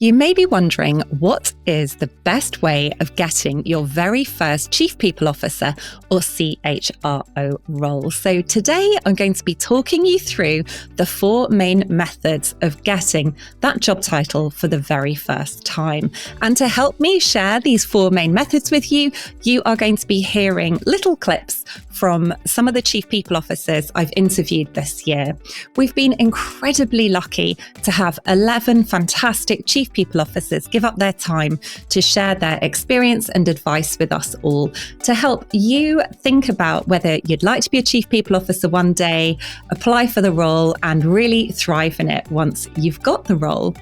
You may be wondering, what is the best way of getting your very first Chief People Officer or CHRO role? So today I'm going to be talking you through the 4 main methods of getting that job title for the very first time. And to help me share these 4 main methods with you, you are going to be hearing little clips from some of the Chief People Officers I've interviewed this year. We've been incredibly lucky to have 11 fantastic Chief People Officers give up their time to share their experience and advice with us all to help you think about whether you'd like to be a Chief People Officer one day, apply for the role, and really thrive in it once you've got the role.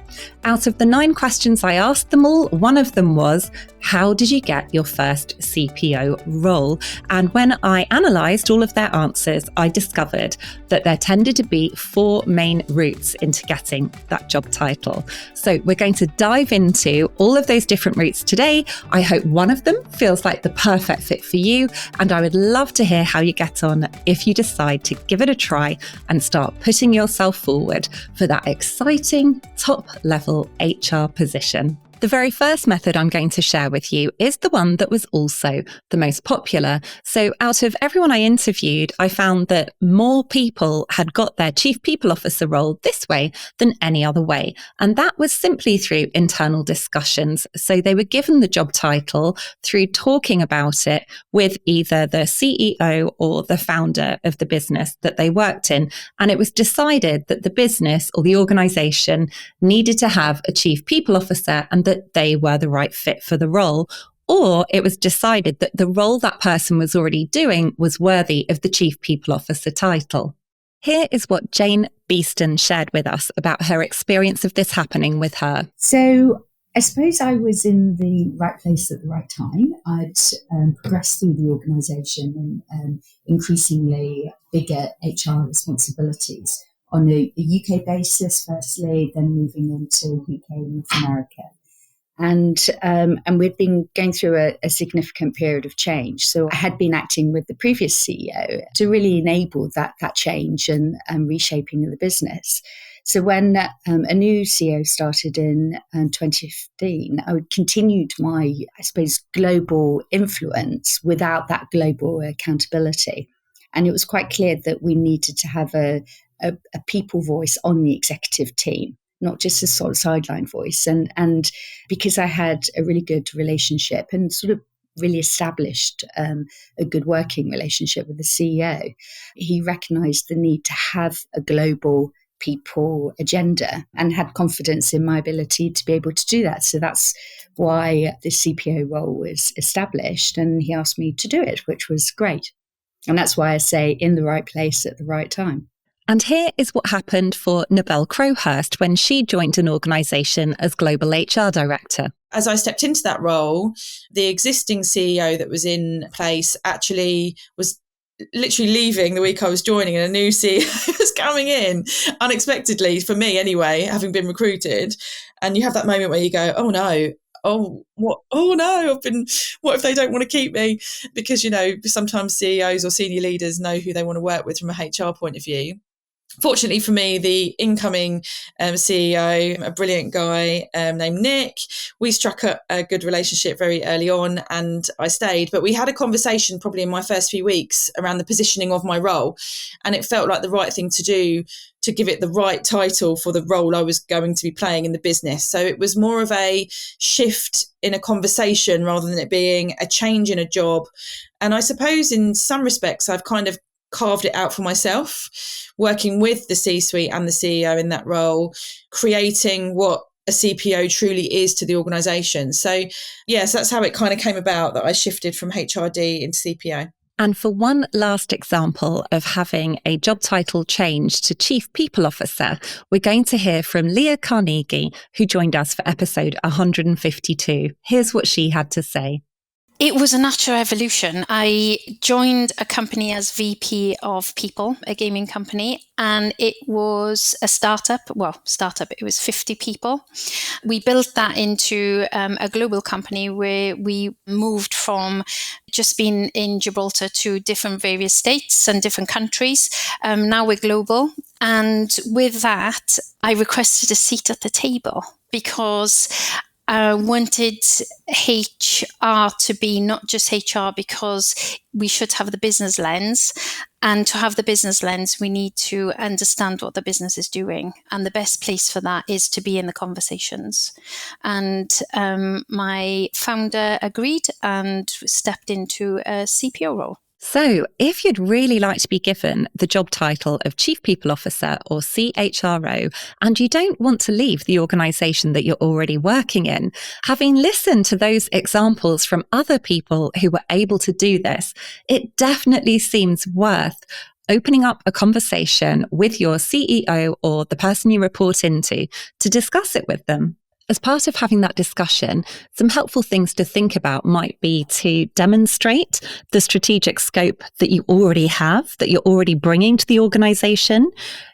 Out of the 9 questions I asked them all, one of them was, how did you get your first CPO role? And when I analysed all of their answers, I discovered that there tended to be 4 main routes into getting that job title. So we're going to dive into all of those different routes today. I hope one of them feels like the perfect fit for you, and I would love to hear how you get on if you decide to give it a try and start putting yourself forward for that exciting top-level HR position. The very first method I'm going to share with you is the one that was also the most popular. So out of everyone I interviewed, I found that more people had got their Chief People Officer role this way than any other way. And that was simply through internal discussions. So they were given the job title through talking about it with either the CEO or the founder of the business that they worked in. And it was decided that the business or the organisation needed to have a Chief People Officer and that they were the right fit for the role, or it was decided that the role that person was already doing was worthy of the Chief People Officer title. Here is what Jane Beeston shared with us about her experience of this happening with her. So I suppose I was in the right place at the right time. I'd progressed through the organisation and increasingly bigger HR responsibilities on a UK basis, firstly, then moving into UK and North America. And we'd been going through a significant period of change. So I had been acting with the previous CEO to really enable that change and reshaping of the business. So when a new CEO started in 2015, I continued my, I suppose, global influence without that global accountability. And it was quite clear that we needed to have a people voice on the executive team, not just a sort of sideline voice. And because I had a really good relationship and sort of really established a good working relationship with the CEO, he recognised the need to have a global people agenda and had confidence in my ability to be able to do that. So that's why the CPO role was established, and he asked me to do it, which was great. And that's why I say in the right place at the right time. And here is what happened for Nabel Crowhurst when she joined an organisation as Global HR Director. As I stepped into that role, the existing CEO that was in place actually was literally leaving the week I was joining, and a new CEO was coming in unexpectedly, for me anyway, having been recruited. And you have that moment where you go, oh no, what if they don't want to keep me? Because, sometimes CEOs or senior leaders know who they want to work with from a HR point of view. Fortunately for me, the incoming CEO, a brilliant guy named Nick, we struck a good relationship very early on, and I stayed. But we had a conversation probably in my first few weeks around the positioning of my role, and it felt like the right thing to do to give it the right title for the role I was going to be playing in the business. So it was more of a shift in a conversation rather than it being a change in a job. And I suppose in some respects, I've kind of carved it out for myself, working with the C-suite and the CEO in that role, creating what a CPO truly is to the organisation. So, yes, that's how it kind of came about that I shifted from HRD into CPO. And for one last example of having a job title change to Chief People Officer, we're going to hear from Leah Carnegie, who joined us for episode 152. Here's what she had to say. It was a natural evolution. I joined a company as VP of People, a gaming company, and it was a startup. It was 50 people. We built that into a global company where we moved from just being in Gibraltar to different various states and different countries. Now we're global. And with that, I requested a seat at the table. because I wanted HR to be not just HR, because we should have the business lens. And to have the business lens, we need to understand what the business is doing. And the best place for that is to be in the conversations. And my founder agreed and stepped into a CPO role. So, if you'd really like to be given the job title of Chief People Officer or CHRO, and you don't want to leave the organisation that you're already working in, having listened to those examples from other people who were able to do this, it definitely seems worth opening up a conversation with your CEO or the person you report into to discuss it with them. As part of having that discussion, some helpful things to think about might be to demonstrate the strategic scope that you already have, that you're already bringing to the organisation.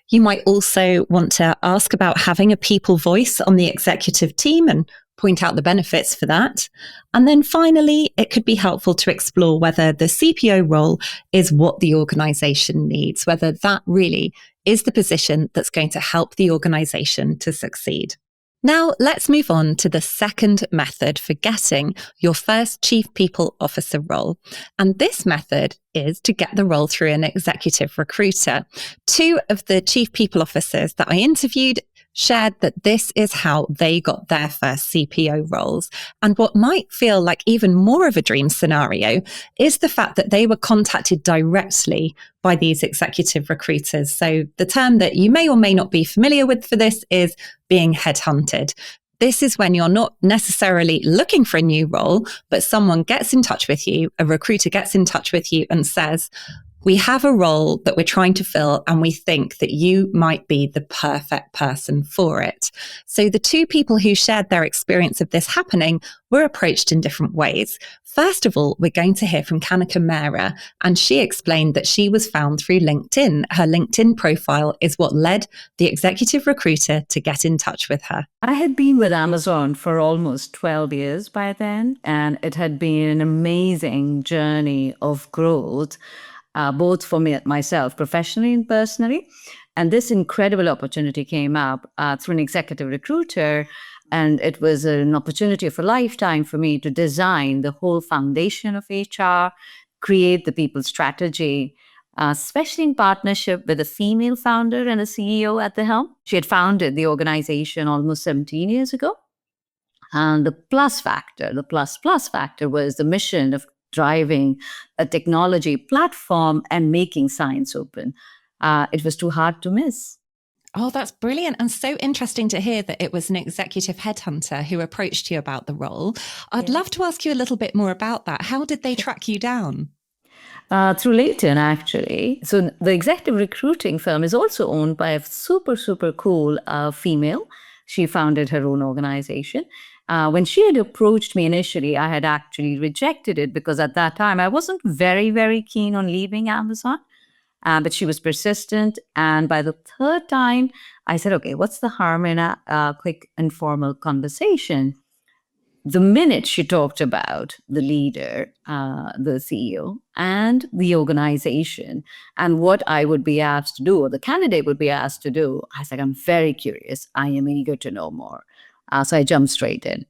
You might also want to ask about having a people voice on the executive team and point out the benefits for that. And then finally, it could be helpful to explore whether the CPO role is what the organisation needs, whether that really is the position that's going to help the organisation to succeed. Now, let's move on to the second method for getting your first Chief People Officer role. And this method is to get the role through an executive recruiter. 2 of the Chief People Officers that I interviewed shared that this is how they got their first CPO roles. And what might feel like even more of a dream scenario is the fact that they were contacted directly by these executive recruiters. So the term that you may or may not be familiar with for this is being headhunted. This is when you're not necessarily looking for a new role, but someone gets in touch with you, a recruiter gets in touch with you and says, we have a role that we're trying to fill and we think that you might be the perfect person for it. So the 2 people who shared their experience of this happening were approached in different ways. First of all, we're going to hear from Kanika Mehra, and she explained that she was found through LinkedIn. Her LinkedIn profile is what led the executive recruiter to get in touch with her. I had been with Amazon for almost 12 years by then, and it had been an amazing journey of growth. Both for myself, professionally and personally. And this incredible opportunity came up through an executive recruiter. And it was an opportunity of a lifetime for me to design the whole foundation of HR, create the people strategy, especially in partnership with a female founder and a CEO at the helm. She had founded the organization almost 17 years ago. And the plus factor was the mission of driving a technology platform and making science open. It was too hard to miss. Oh, that's brilliant. And so interesting to hear that it was an executive headhunter who approached you about the role. I'd love to ask you a little bit more about that. How did they track you down? Through LinkedIn, actually. So the executive recruiting firm is also owned by a super, super cool female. She founded her own organization. When she had approached me initially, I had actually rejected it because at that time I wasn't very, very keen on leaving Amazon. But she was persistent. And by the 3rd time, I said, okay, what's the harm in a quick informal conversation? The minute she talked about the leader, the CEO, and the organization, and what I would be asked to do, or the candidate would be asked to do, I was like, I'm very curious. I am eager to know more. So I jumped straight in.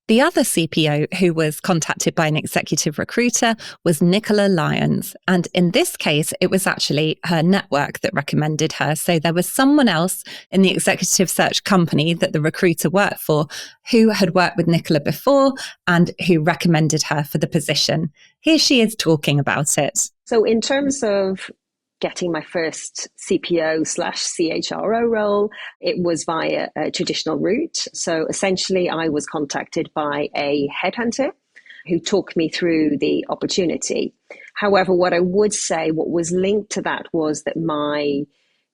The other CPO who was contacted by an executive recruiter was Nicola Lyons. And in this case, it was actually her network that recommended her. So there was someone else in the executive search company that the recruiter worked for who had worked with Nicola before and who recommended her for the position. Here she is talking about it. So in terms of getting my first CPO/CHRO role, it was via a traditional route. So essentially, I was contacted by a headhunter who took me through the opportunity. However, what I would say, what was linked to that was that my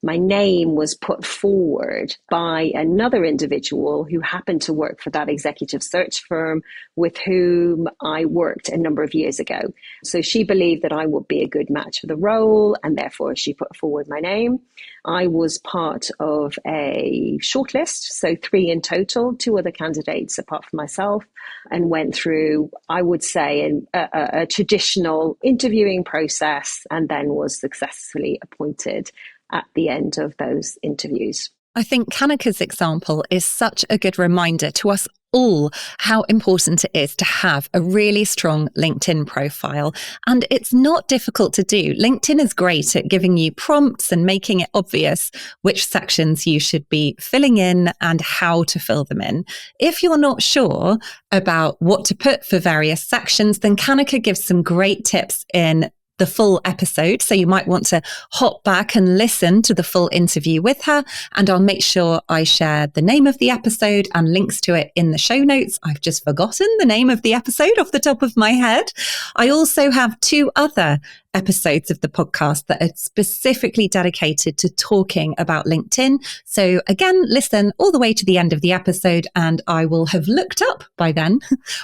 name was put forward by another individual who happened to work for that executive search firm with whom I worked a number of years ago. So she believed that I would be a good match for the role, and therefore she put forward my name. I was part of a shortlist, so 3 in total, 2 other candidates apart from myself, and went through, I would say, a traditional interviewing process, and then was successfully appointed at the end of those interviews. I think Kanika's example is such a good reminder to us all how important it is to have a really strong LinkedIn profile. And it's not difficult to do. LinkedIn is great at giving you prompts and making it obvious which sections you should be filling in and how to fill them in. If you're not sure about what to put for various sections, then Kanika gives some great tips in the full episode. So you might want to hop back and listen to the full interview with her. And I'll make sure I share the name of the episode and links to it in the show notes. I've just forgotten the name of the episode off the top of my head. I also have 2 other episodes of the podcast that are specifically dedicated to talking about LinkedIn. So again, listen all the way to the end of the episode and I will have looked up by then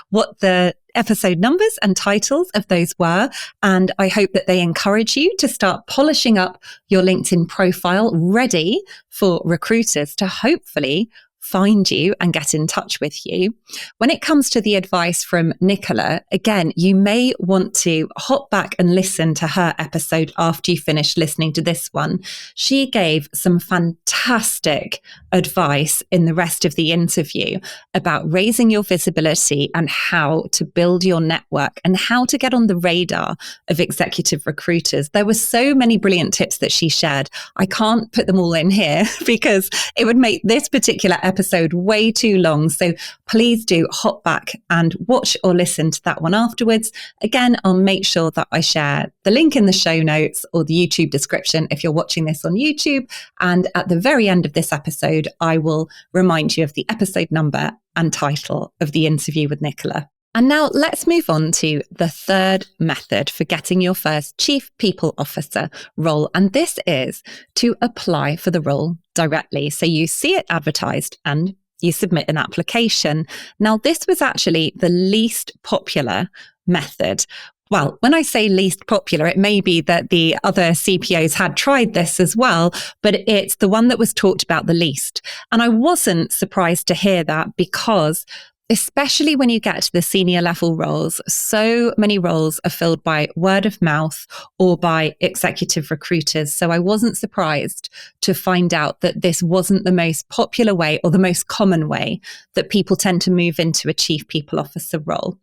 what the episode numbers and titles of those were. And I hope that they encourage you to start polishing up your LinkedIn profile, ready for recruiters to hopefully find you and get in touch with you. When it comes to the advice from Nicola, again, you may want to hop back and listen to her episode after you finish listening to this one. She gave some fantastic advice in the rest of the interview about raising your visibility and how to build your network and how to get on the radar of executive recruiters. There were so many brilliant tips that she shared. I can't put them all in here because it would make this particular episode way too long. So please do hop back and watch or listen to that one afterwards. Again, I'll make sure that I share the link in the show notes or the YouTube description if you're watching this on YouTube. And at the very end of this episode, I will remind you of the episode number and title of the interview with Nicola. And now let's move on to the third method for getting your first Chief People Officer role. And this is to apply for the role directly. So you see it advertised and you submit an application. Now, this was actually the least popular method. Well, when I say least popular, it may be that the other CPOs had tried this as well, but it's the one that was talked about the least. And I wasn't surprised to hear that because especially when you get to the senior level roles, so many roles are filled by word of mouth or by executive recruiters. So I wasn't surprised to find out that this wasn't the most popular way or the most common way that people tend to move into a Chief People Officer role.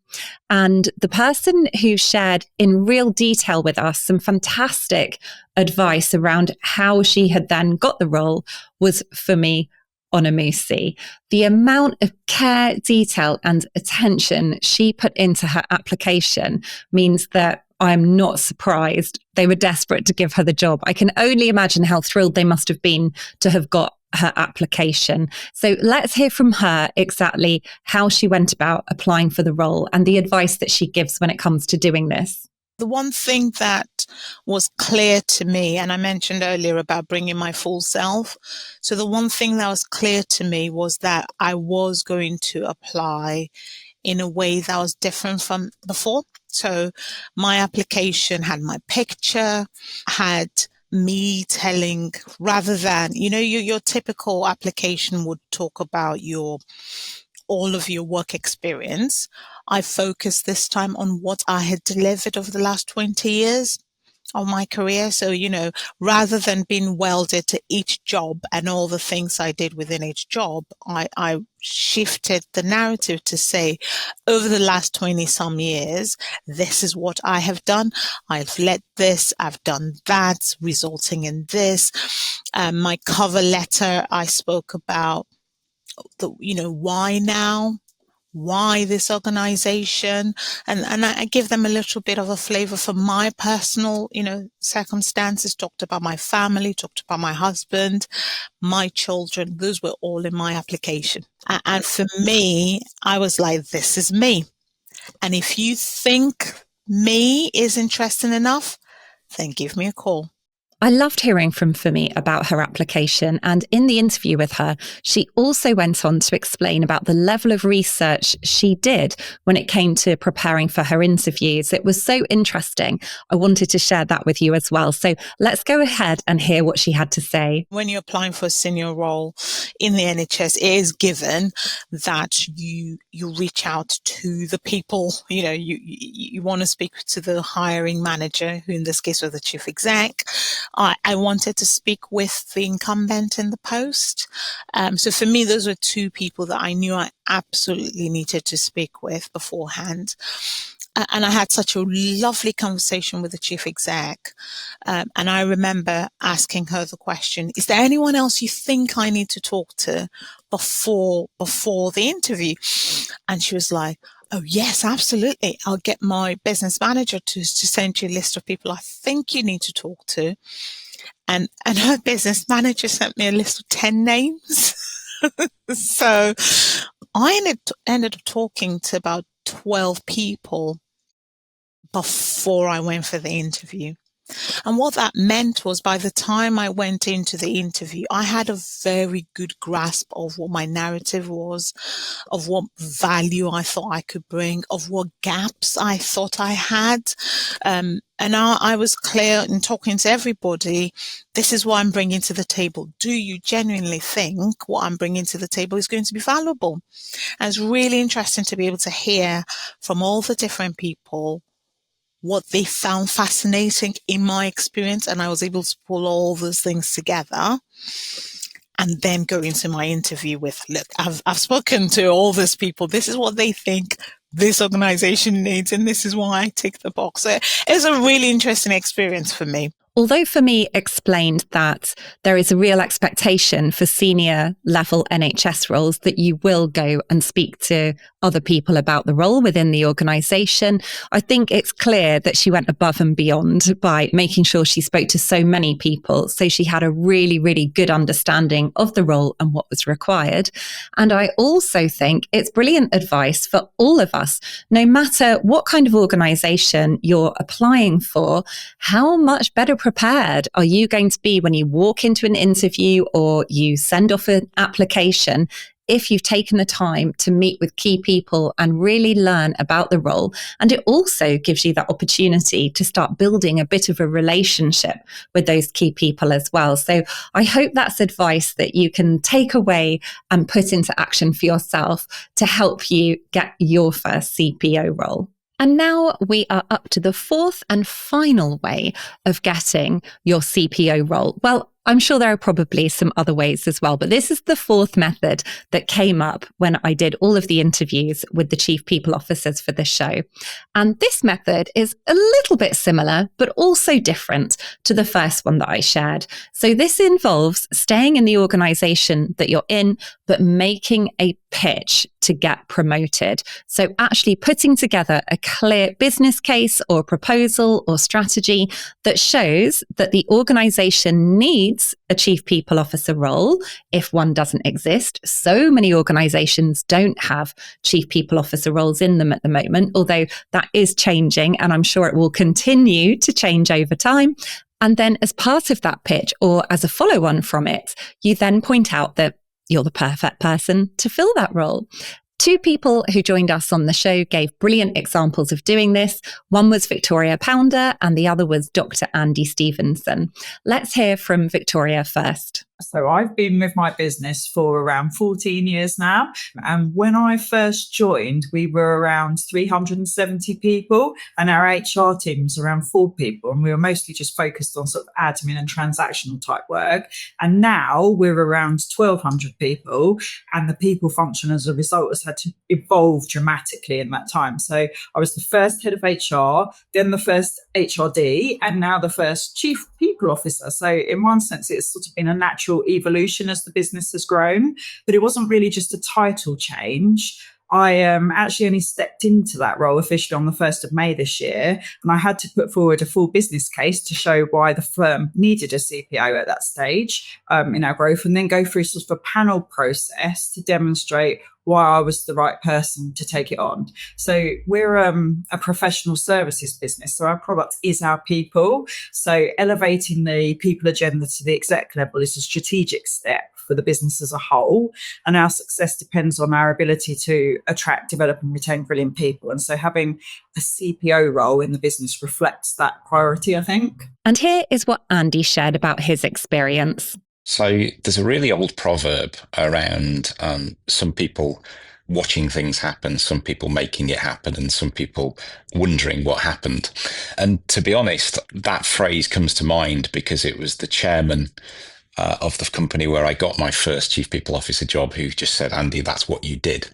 And the person who shared in real detail with us some fantastic advice around how she had then got the role was Fumi Onamusi. The amount of care, detail and attention she put into her application means that I'm not surprised they were desperate to give her the job. I can only imagine how thrilled they must have been to have got her application. So let's hear from her exactly how she went about applying for the role and the advice that she gives when it comes to doing this. The one thing that was clear to me, and I mentioned earlier about bringing my full self. So the one thing that was clear to me was that I was going to apply in a way that was different from before. So my application had my picture, had me telling, rather than, your typical application would talk about all of your work experience. I focused this time on what I had delivered over the last 20 years of my career. So, rather than being welded to each job and all the things I did within each job, I shifted the narrative to say, over the last 20 some years, this is what I have done. I've led this, I've done that, resulting in this. My cover letter, I spoke about why now? Why this organization? And I give them a little bit of a flavor for my personal, circumstances, talked about my family, talked about my husband, my children. Those were all in my application. And for me, I was like, this is me. And if you think me is interesting enough, then give me a call. I loved hearing from Fumi about her application, and in the interview with her, she also went on to explain about the level of research she did when it came to preparing for her interviews. It was so interesting. I wanted to share that with you as well. So let's go ahead and hear what she had to say. When you're applying for a senior role in the NHS, it is given that you reach out to the people, you want to speak to the hiring manager, who in this case was the chief exec. I wanted to speak with the incumbent in the post. So for me, those were two people that I knew I absolutely needed to speak with beforehand. And I had such a lovely conversation with the chief exec. And I remember asking her the question, is there anyone else you think I need to talk to before the interview? And she was like, oh, yes, absolutely. I'll get my business manager to send you a list of people I think you need to talk to. And her business manager sent me a list of 10 names. So I ended up talking to about 12 people before I went for the interview. And what that meant was by the time I went into the interview, I had a very good grasp of what my narrative was, of what value I thought I could bring, of what gaps I thought I had. And I was clear in talking to everybody, this is what I'm bringing to the table. Do you genuinely think what I'm bringing to the table is going to be valuable? And it's really interesting to be able to hear from all the different people what they found fascinating in my experience. And I was able to pull all those things together and then go into my interview with, look, I've spoken to all these people. This is what they think this organization needs. And this is why I tick the box. So it's a really interesting experience for me. Although for me explained that there is a real expectation for senior level NHS roles that you will go and speak to other people about the role within the organisation, I think it's clear that she went above and beyond by making sure she spoke to so many people. So she had a really, really good understanding of the role and what was required. And I also think it's brilliant advice for all of us, no matter what kind of organisation you're applying for, how much better prepared are you going to be when you walk into an interview or you send off an application if you've taken the time to meet with key people and really learn about the role? And it also gives you that opportunity to start building a bit of a relationship with those key people as well. So I hope that's advice that you can take away and put into action for yourself to help you get your first CPO role. And now we are up to the fourth and final way of getting your CPO role. Well, I'm sure there are probably some other ways as well, but this is the fourth method that came up when I did all of the interviews with the chief people officers for the show. And this method is a little bit similar, but also different to the first one that I shared. So this involves staying in the organization that you're in, but making a pitch to get promoted. So actually putting together a clear business case or proposal or strategy that shows that the organization needs a chief people officer role if one doesn't exist. So many organizations don't have chief people officer roles in them at the moment, although that is changing and I'm sure it will continue to change over time. And then as part of that pitch or as a follow-on from it, you then point out that you're the perfect person to fill that role. Two people who joined us on the show gave brilliant examples of doing this. One was Victoria Pounder and the other was Dr. Andy Stevenson. Let's hear from Victoria first. So I've been with my business for around 14 years now. And when I first joined, we were around 370 people and our HR team was around 4 people. And we were mostly just focused on sort of admin and transactional type work. And now we're around 1,200 people and the people function as a result has had to evolve dramatically in that time. So I was the first head of HR, then the first HRD, and now the first chief people officer. So in one sense, it's sort of been a natural evolution as the business has grown, but it wasn't really just a title change. I actually only stepped into that role officially on the 1st of May this year, and I had to put forward a full business case to show why the firm needed a CPO at that stage in our growth, and then go through sort of a panel process to demonstrate why I was the right person to take it on. So we're a professional services business. So our product is our people. So elevating the people agenda to the exec level is a strategic step for the business as a whole. And our success depends on our ability to attract, develop and retain brilliant people. And so having a CPO role in the business reflects that priority, I think. And here is what Andy shared about his experience. So there's a really old proverb around some people watching things happen, some people making it happen, and some people wondering what happened. And to be honest, that phrase comes to mind because it was the chairman of the company where I got my first chief people officer job who just said, Andy, that's what you did.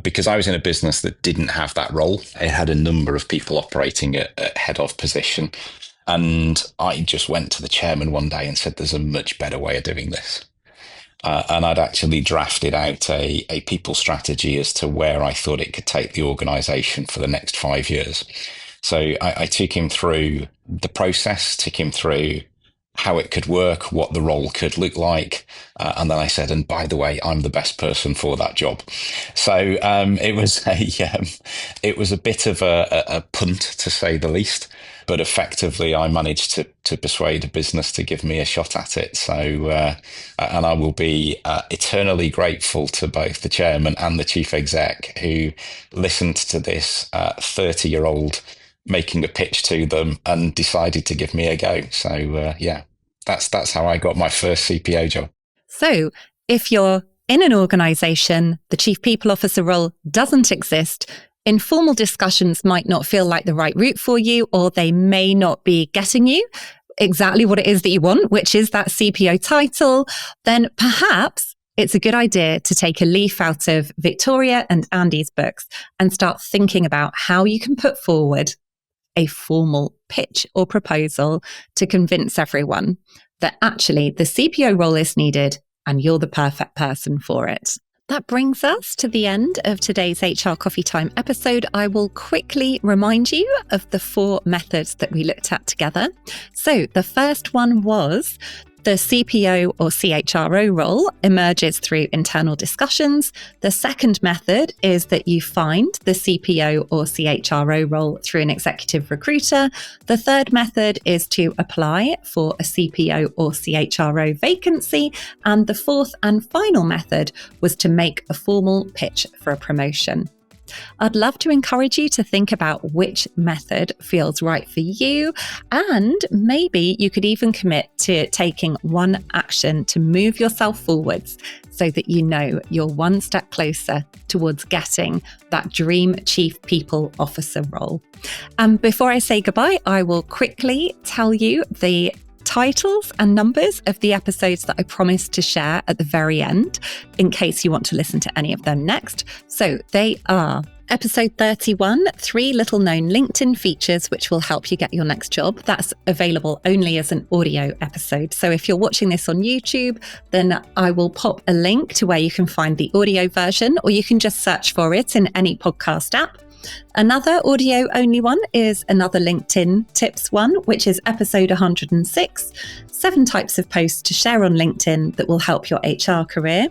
Because I was in a business that didn't have that role. It had a number of people operating at head of position. And I just went to the chairman one day and said, there's a much better way of doing this. And I'd actually drafted out a people strategy as to where I thought it could take the organisation for the next 5 years. So I took him through the process, took him through how it could work, what the role could look like. And then I said, and by the way, I'm the best person for that job. So it was a bit of a punt, to say the least. But effectively, I managed to persuade a business to give me a shot at it. So, and I will be eternally grateful to both the chairman and the chief exec who listened to this 30-year-old making a pitch to them and decided to give me a go. So, that's how I got my first CPO job. So, if you're in an organisation, the chief people officer role doesn't exist, informal discussions might not feel like the right route for you, or they may not be getting you exactly what it is that you want, which is that CPO title, then perhaps it's a good idea to take a leaf out of Victoria and Andy's books and start thinking about how you can put forward a formal pitch or proposal to convince everyone that actually the CPO role is needed and you're the perfect person for it. That brings us to the end of today's HR Coffee Time episode. I will quickly remind you of the 4 methods that we looked at together. So the first one was the CPO or CHRO role emerges through internal discussions. The second method is that you find the CPO or CHRO role through an executive recruiter. The third method is to apply for a CPO or CHRO vacancy. And the fourth and final method was to make a formal pitch for a promotion. I'd love to encourage you to think about which method feels right for you, and maybe you could even commit to taking one action to move yourself forwards so that you know you're one step closer towards getting that dream chief people officer role. And before I say goodbye, I will quickly tell you the titles and numbers of the episodes that I promised to share at the very end, in case you want to listen to any of them next. So they are episode 31, 3 little known LinkedIn features which will help you get your next job. That's available only as an audio episode. So if you're watching this on YouTube, then I will pop a link to where you can find the audio version, or you can just search for it in any podcast app. Another audio only one is another LinkedIn tips one, which is episode 106, 7 types of posts to share on LinkedIn that will help your HR career.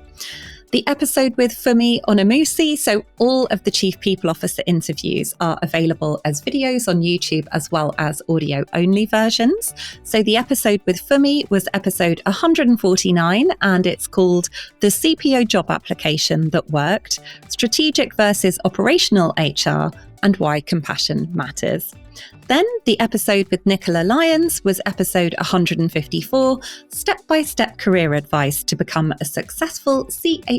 The episode with Fumi Onamusi, so all of the Chief People Officer interviews are available as videos on YouTube as well as audio only versions. So the episode with Fumi was episode 149 and it's called The CPO Job Application That Worked, Strategic versus Operational HR and Why Compassion Matters. Then the episode with Nicola Lyons was episode 154, Step-by-Step Career Advice to Become a Successful CHRO/CPO.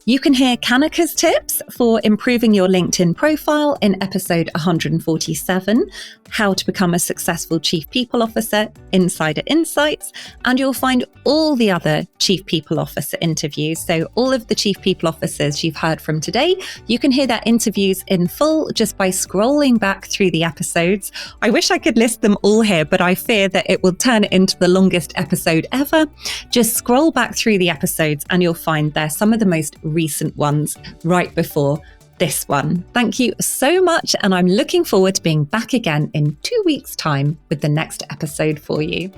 You can hear Kanika's tips for improving your LinkedIn profile in episode 147, How to Become a Successful Chief People Officer, Insider Insights, and you'll find all the other Chief People Officer interviews. So all of the Chief People Officers you've heard from today, you can hear their interviews in full just by scrolling back through the episodes. I wish I could list them all here, but I fear that it will turn it into the longest episode ever. Just scroll back through the episodes and you'll find they're some of the most recent ones right before this one. Thank you so much, and I'm looking forward to being back again in 2 weeks' time with the next episode for you.